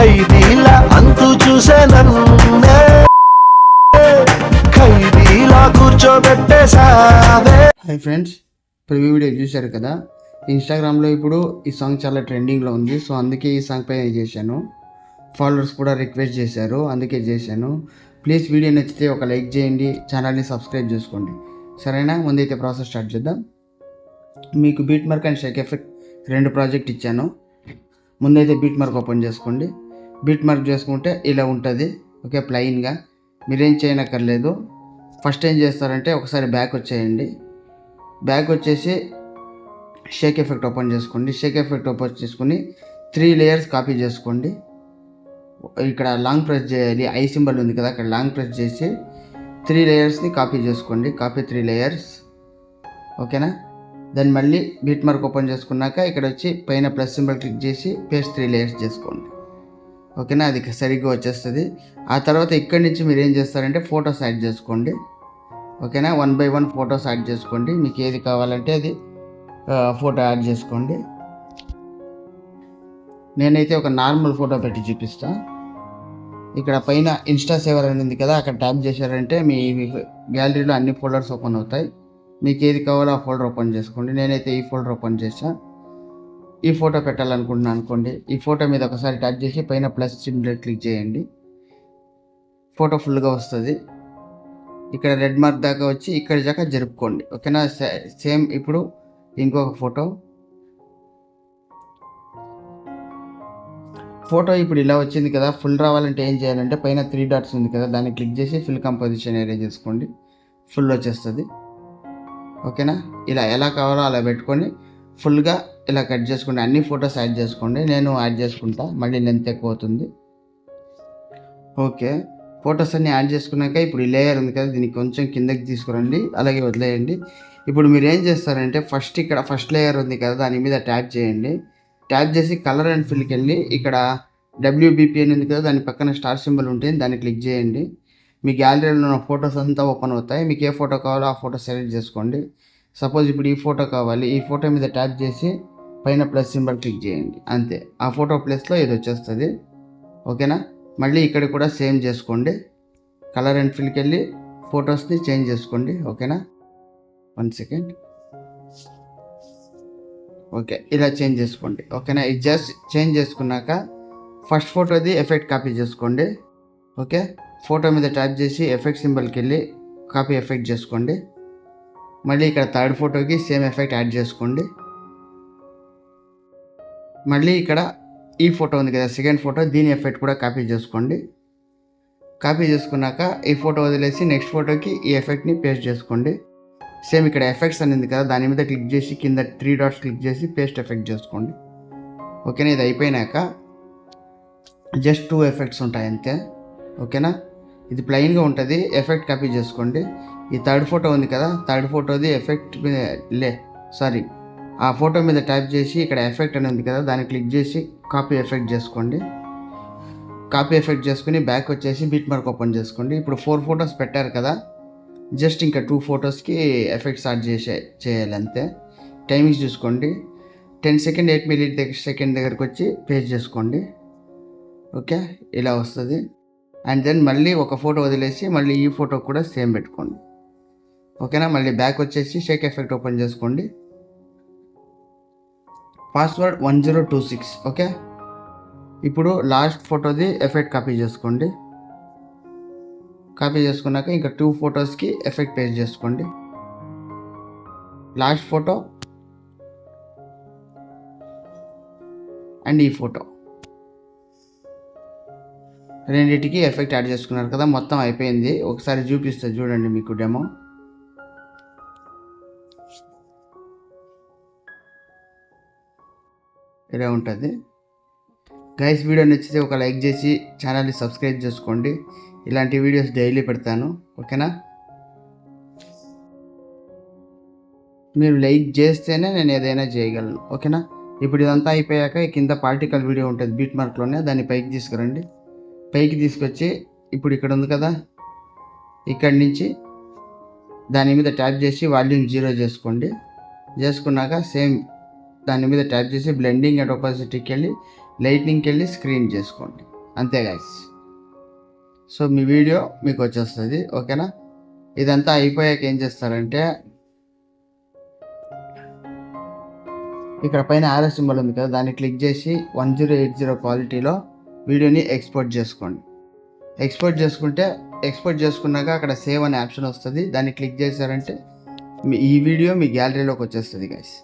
ఖైదీల అంతు చూసే నన్నే ఖైదీలా కూర్చోబెట్టేసావే. హాయ్ ఫ్రెండ్స్, ప్రివ్యూ వీడియో చూశారు కదా. ఇన్స్టాగ్రామ్లో ఇప్పుడు ఈ సాంగ్ చాలా ట్రెండింగ్లో ఉంది. సో అందుకే ఈ సాంగ్ పైన చేశాను. ఫాలోవర్స్ కూడా రిక్వెస్ట్ చేశారు, అందుకే చేశాను. ప్లీజ్ వీడియో నచ్చితే ఒక లైక్ చేయండి, ఛానల్ని సబ్స్క్రైబ్ చేసుకోండి. సరేనా? ముందైతే ప్రాసెస్ స్టార్ట్ చేద్దాం. మీకు beat mark and Sheikh effect 2 project ఇచ్చాను. ముందైతే బీట్ మార్క్ ఓపెన్ చేసుకోండి. బీట్ మార్క్ చేసుకుంటే ఇలా ఉంటుంది. ఓకే, ప్లెయిన్గా మీరేం చేయనక్కర్లేదు. ఫస్ట్ ఏం చేస్తారంటే ఒకసారి బ్యాక్ వచ్చేయండి. బ్యాక్ వచ్చేసి షేక్ ఎఫెక్ట్ ఓపెన్ చేసుకోండి. షేక్ ఎఫెక్ట్ ఓపెన్ చేసుకుని 3 లేయర్స్ కాపీ చేసుకోండి. ఇక్కడ లాంగ్ ప్రెస్ చేయాలి, ఐ సింబల్ ఉంది కదా, అక్కడ లాంగ్ ప్రెస్ చేసి 3 లేయర్స్ని కాపీ చేసుకోండి. Copy 3 layers. ఓకేనా? దాన్ని మళ్ళీ బీట్ మార్క్ ఓపెన్ చేసుకున్నాక ఇక్కడ వచ్చి పైన ప్లస్ సింబల్ క్లిక్ చేసి పేస్ట్ 3 లేయర్స్ చేసుకోండి. ఓకేనా? అది సరిగ్గా వచ్చేస్తుంది. ఆ తర్వాత ఇక్కడి నుంచి మీరు ఏం చేస్తారంటే ఫొటోస్ యాడ్ చేసుకోండి. ఓకేనా? 1 by 1 ఫొటోస్ యాడ్ చేసుకోండి. మీకు ఏది కావాలంటే అది ఫోటో యాడ్ చేసుకోండి. నేనైతే ఒక నార్మల్ ఫోటో పెట్టి చూపిస్తా. ఇక్కడ పైన ఇన్స్టా సేవర్ అని ఉంది కదా, అక్కడ ట్యాప్ చేశారంటే మీ గ్యాలరీలో అన్ని ఫోల్డర్స్ ఓపెన్ అవుతాయి. మీకు ఏది కావాలో ఆ ఫోల్డర్ ఓపెన్ చేసుకోండి. నేనైతే ఈ ఫోల్డర్ ఓపెన్ చేసా. ఈ ఫోటో పెట్టాలనుకుంటున్నాను అనుకోండి. ఈ ఫోటో మీద ఒకసారి ట్యాప్ చేసి పైన ప్లస్ సింబల్ క్లిక్ చేయండి. ఫోటో ఫుల్గా వస్తుంది. ఇక్కడ రెడ్ మార్క్ దాకా వచ్చి ఇక్కడ దాకా జరుపుకోండి. ఓకేనా? సేమ్ ఇప్పుడు ఇంకొక ఫోటో ఇప్పుడు ఇలా వచ్చింది కదా. ఫుల్ రావాలంటే ఏం చేయాలంటే పైన 3 డాట్స్ ఉంది కదా, దాన్ని క్లిక్ చేసి ఫిల్ కంపోజిషన్ ఏరియా చేసుకోండి. ఫుల్ వచ్చేస్తుంది. ఓకేనా? ఇలా ఎలా కావాలో అలా పెట్టుకొని ఫుల్గా ఇలా కట్ చేసుకోండి. అన్ని ఫొటోస్ యాడ్ చేసుకోండి. నేను యాడ్ చేసుకుంటా, మళ్ళీ లెంత్ ఎక్కువ అవుతుంది. ఓకే, ఫొటోస్ అన్నీ యాడ్ చేసుకున్నాక ఇప్పుడు ఈ లేయర్ ఉంది కదా, దీన్ని కొంచెం కిందకి తీసుకురండి, అలాగే వదిలేయండి. ఇప్పుడు మీరు ఏం చేస్తారంటే ఇక్కడ ఫస్ట్ లేయర్ ఉంది కదా, దాని మీద ట్యాప్ చేయండి. ట్యాప్ చేసి కలర్ అండ్ ఫిల్కి వెళ్ళి ఇక్కడ WBP అని ఉంది కదా, దాని పక్కన స్టార్ సింబల్ ఉంటుంది, దాన్ని క్లిక్ చేయండి. మీ గ్యాలరీలో ఉన్న ఫొటోస్ అంతా ఓపెన్ అవుతాయి. మీకు ఏ ఫోటో కావాలో ఆ ఫోటో సెలెక్ట్ చేసుకోండి. సపోజ్ ఇప్పుడు ఈ ఫోటో కావాలి. ఈ ఫోటో మీద ట్యాప్ చేసి పైన ప్లస్ సింబల్ క్లిక్ చేయండి. అంతే, ఆ ఫోటో ప్లేస్లో ఇది వచ్చేస్తుంది. ఓకేనా? మళ్ళీ ఇక్కడ కూడా సేమ్ చేసుకోండి. కలర్ అండ్ ఫిల్కి వెళ్ళి ఫొటోస్ని చేంజ్ చేసుకోండి. ఓకేనా? 1 సెకండ్. ఓకే, ఇలా చేంజ్ చేసుకోండి. ఓకేనా? ఇది జస్ట్ చేంజ్ చేసుకున్నాక ఫస్ట్ ఫోటోది ఎఫెక్ట్ కాపీ చేసుకోండి. ఓకే, ఫోటో మీద ట్యాప్ చేసి ఎఫెక్ట్ సింబల్కి వెళ్ళి కాపీ ఎఫెక్ట్ చేసుకోండి. మళ్ళీ ఇక్కడ థర్డ్ ఫోటోకి సేమ్ ఎఫెక్ట్ యాడ్ చేసుకోండి. మళ్ళీ ఇక్కడ ఈ ఫోటో ఉంది కదా, సెకండ్ ఫోటో, దీని ఎఫెక్ట్ కూడా కాపీ చేసుకోండి. కాపీ చేసుకున్నాక ఈ ఫోటో వదిలేసి నెక్స్ట్ ఫోటోకి ఈ ఎఫెక్ట్ని పేస్ట్ చేసుకోండి. సేమ్ ఇక్కడ ఎఫెక్ట్స్ అనేది కదా, దాని మీద క్లిక్ చేసి కింద 3 డాట్స్ క్లిక్ చేసి పేస్ట్ ఎఫెక్ట్ చేసుకోండి. ఓకేనా? ఇది అయిపోయినాక జస్ట్ 2 ఎఫెక్ట్స్ ఉంటాయి అంతే. ఓకేనా? ఇది ప్లెయిన్గా ఉంటుంది. ఎఫెక్ట్ కాపీ చేసుకోండి. ఈ థర్డ్ ఫోటో ఉంది కదా, థర్డ్ ఫోటోది ఎఫెక్ట్ ఆ ఫోటో మీద ట్యాప్ చేసి ఇక్కడ ఎఫెక్ట్ అని ఉంది కదా, దాన్ని క్లిక్ చేసి కాపీ ఎఫెక్ట్ చేసుకోండి. కాపీ ఎఫెక్ట్ చేసుకుని బ్యాక్ వచ్చేసి బీట్ మార్క్ ఓపెన్ చేసుకోండి. ఇప్పుడు 4 ఫొటోస్ పెట్టారు కదా, జస్ట్ ఇంకా 2 ఫొటోస్కి ఎఫెక్ట్స్ యాడ్ చేయాలి అంతే. టైమింగ్స్ చూసుకోండి. 10 సెకండ్ 8 మిల్లీ సెకండ్ దగ్గరకు వచ్చి పేస్ట్ చేసుకోండి. ఓకే, ఇలా వస్తుంది. అండ్ దెన్ మళ్ళీ ఒక ఫోటో వదిలేసి మళ్ళీ ఈ ఫోటో కూడా సేమ్ పెట్టుకోండి. ఓకేనా? మళ్ళీ బ్యాక్ వచ్చేసి షేక్ ఎఫెక్ట్ ఓపెన్ చేసుకోండి. పాస్వర్డ్ 1026. ఓకే, ఇప్పుడు లాస్ట్ ఫోటోది ఎఫెక్ట్ కాపీ చేసుకోండి. కాపీ చేసుకున్నాక ఇంకా 2 ఫొటోస్కి ఎఫెక్ట్ పేస్ట్ చేసుకోండి. లాస్ట్ ఫోటో అండ్ ఈ ఫోటో రెండింటికి ఎఫెక్ట్ యాడ్ చేసుకున్నారు కదా, మొత్తం అయిపోయింది. ఒకసారి చూపిస్తే చూడండి మీకు డెమో. ఇలా ఉంటుంది. గైస్, వీడియో నచ్చితే ఒక లైక్ చేసి ఛానల్ని సబ్స్క్రైబ్ చేసుకోండి. ఇలాంటి వీడియోస్ డైలీ పెడతాను. ఓకేనా? మీరు లైక్ చేస్తేనే నేను ఏదైనా చేయగలను. ఓకేనా? ఇప్పుడు ఇదంతా అయిపోయాక కింద పార్టికల్ వీడియో ఉంటుంది బీట్ మార్క్లోనే, దాన్ని పైకి తీసుకురండి. పైకి తీసుకొచ్చి ఇప్పుడు ఇక్కడ ఉంది కదా, ఇక్కడి నుంచి దాని మీద ట్యాప్ చేసి వాల్యూమ్ 0 చేసుకోండి. చేసుకున్నాక సేమ్ దాని మీద ట్యాప్ చేసి బ్లెండింగ్ అండ్ ఒపాసిటీకి వెళ్ళి లైట్నింగ్కి వెళ్ళి స్క్రీన్ చేసుకోండి. అంతే గైస్. సో మీ వీడియో మీకు వచ్చేస్తుంది, ఓకేనా. ఇదంతా అయిపోయాక ఏం చేస్తారంటే ఇక్కడ పైన ఆర్ఎస్ సింబల్ ఉంది కదా, దాన్ని క్లిక్ చేసి 1080 క్వాలిటీలో వీడియోని ఎక్స్పోర్ట్ చేసుకోండి. ఎక్స్పోర్ట్ చేసుకున్నాక అక్కడ సేవ్ అనే ఆప్షన్ వస్తుంది, దాన్ని క్లిక్ చేశారంటే ఈ వీడియో మీ గ్యాలరీలోకి వచ్చేస్తుంది గైస్.